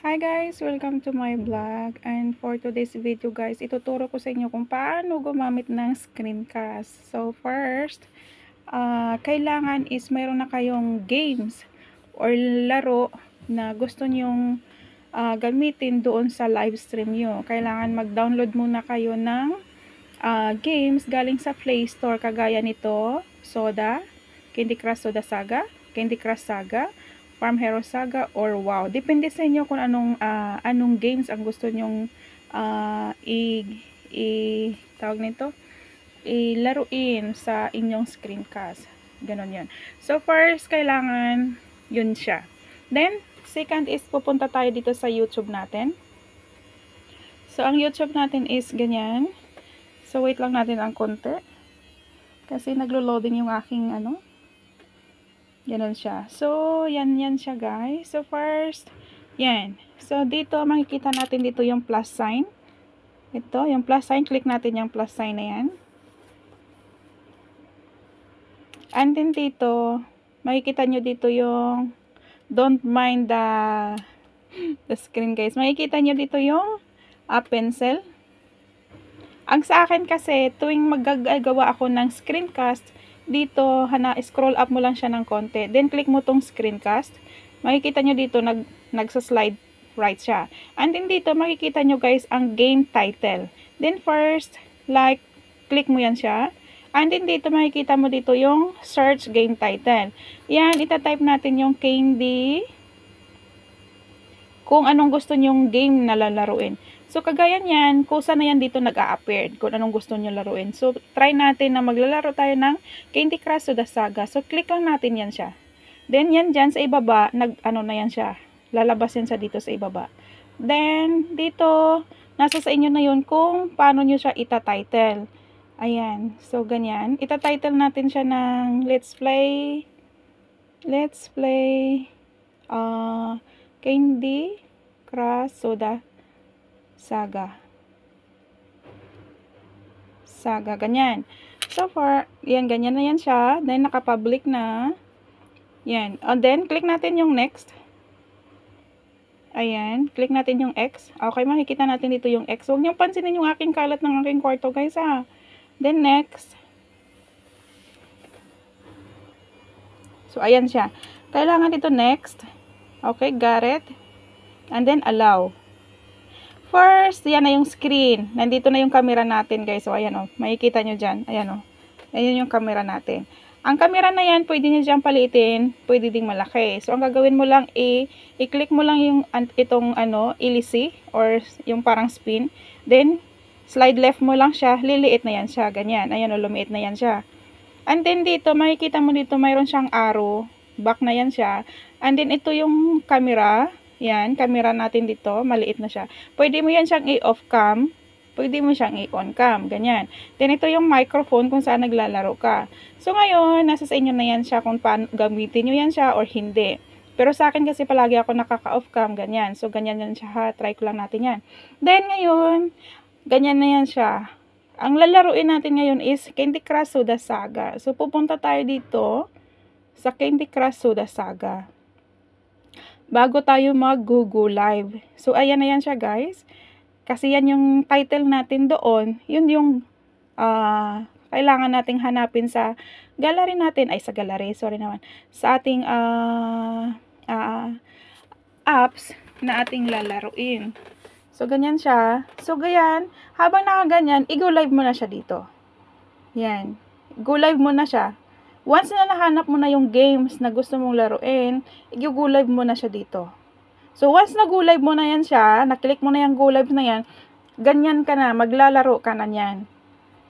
Hi guys! Welcome to my vlog, and for today's video guys, ituturo ko sa inyo kung paano gumamit ng screencast. So first, kailangan is mayroon na kayong games or laro na gusto nyong gamitin doon sa live stream nyo. Kailangan mag-download muna kayo ng games galing sa Play Store, kagaya nito, Soda, Candy Crush Soda Saga, Candy Crush Saga, Farm Hero Saga, or WoW. Depende sa inyo kung anong games ang gusto nyong tawag nito, ilaruin sa inyong screencast. Ganon yan. So first, kailangan yun siya. Then, second is pupunta tayo dito sa YouTube natin. So, ang YouTube natin is ganyan. So, wait lang natin ang konti. Kasi naglo-loading yung aking Ganon siya. So, yan siya guys. So, first, yan. So, dito, makikita natin dito yung plus sign. Ito, yung plus sign. Click natin yung plus sign na yan. And then dito, makikita nyo dito yung don't mind the screen guys. Makikita nyo dito yung pencil. Ang sa akin kasi, tuwing maggagawa ako ng screencast, dito, scroll up mo lang siya ng konti. Then, click mo tong screencast. Makikita nyo dito, nagsa-slide right siya. And then dito, makikita nyo guys, ang game title. Then, first, click mo yan siya. And then dito, makikita mo dito yung search game title. Yan, itatype natin yung Candy. Kung anong gusto nyong game na lalaruin. So, kagaya niyan, kusa na yan dito nag-a-appear kung anong gusto nyo laruin. So, try natin na maglalaro tayo ng Candy Crush Soda Saga. So, click lang natin yan siya. Then, yan dyan sa ibaba, na yan siya. Lalabas yan sa dito sa ibaba. Then, dito, nasa sa inyo na yun kung paano nyo siya ita-title. Ayan. So, ganyan. Ita-title natin siya ng Let's Play Candy Crush Soda Saga, ganyan. So far, yan, ganyan na yan siya. Then, naka-public na. Yan. And then, click natin yung next. Ayan. Click natin yung X. Okay, makikita natin dito yung X. Huwag niyong pansinin yung aking kalat ng aking kwarto, guys, ha. Then, next. So, ayan siya. Kailangan dito next. Okay, got it. And then, allow. First, yan na yung screen. Nandito na yung camera natin, guys. So, ayan o. Makikita nyo dyan. Ayan o. Ayan yung camera natin. Ang camera na yan, pwede nyo dyan paliitin. Pwede ding malaki. So, ang gagawin mo lang, i-click mo lang yung itong, ilisi, or yung parang spin. Then, slide left mo lang siya. Liliit na yan siya. Ganyan. Ayan o, lumiit na yan siya. And then, dito, makikita mo dito, mayroon siyang arrow. Back na yan siya. And then, ito yung camera. Yan, camera natin dito, maliit na siya. Pwede mo yan siyang i-off cam, pwede mo siyang i-on cam, ganyan. Then ito yung microphone kung saan naglalaro ka. So ngayon, nasa sa inyo na yan siya kung paano gamitin nyo yan siya or hindi. Pero sa akin kasi palagi ako nakaka-off cam, ganyan. So ganyan yan siya ha, try ko lang natin yan. Then ngayon, ganyan na yan siya. Ang lalaruin natin ngayon is Candy Crush Soda Saga. So pupunta tayo dito sa Candy Crush Soda Saga bago tayo mag-Google Live. So, ayan na yan siya, guys. Kasi yan yung title natin doon. Yun yung kailangan nating hanapin sa gallery natin. Ay, sa gallery. Sorry naman. Sa ating apps na ating lalaruin. So, ganyan siya. So, ganyan. Habang nakaganyan, i-go live mo na siya dito. Yan. Go live mo na siya. Once na nahanap mo na yung games na gusto mong laruin, i-go live mo na siya dito. So, once na go live mo na yan siya, na-click mo na yung go live na yan, ganyan ka na, maglalaro ka na yan.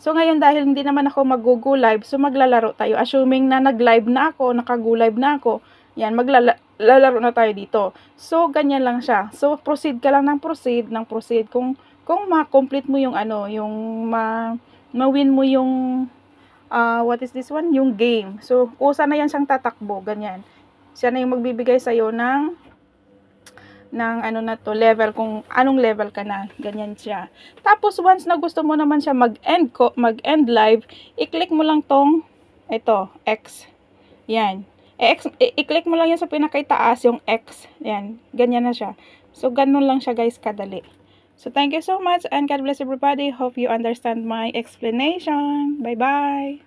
So, ngayon dahil hindi naman ako mag-go live, so maglalaro tayo. Assuming na nag-live na ako, naka-go live na ako, yan, maglalaro na tayo dito. So, ganyan lang siya. So, proceed ka lang ng proceed. Kung ma-complete mo yung yung ma-win mo yung what is this one? Yung game. So, kusa na yan siyang tatakbo. Ganyan. Siya na yung magbibigay sa'yo ng level. Kung anong level ka na. Ganyan siya. Tapos, once na gusto mo naman siya mag-end live, i-click mo lang tong, ito, X. Yan. I-click mo lang yun sa pinakaitaas, yung X. Yan, ganyan na siya. So, ganun lang siya guys, kadali. So, thank you so much and God bless everybody. Hope you understand my explanation. Bye-bye!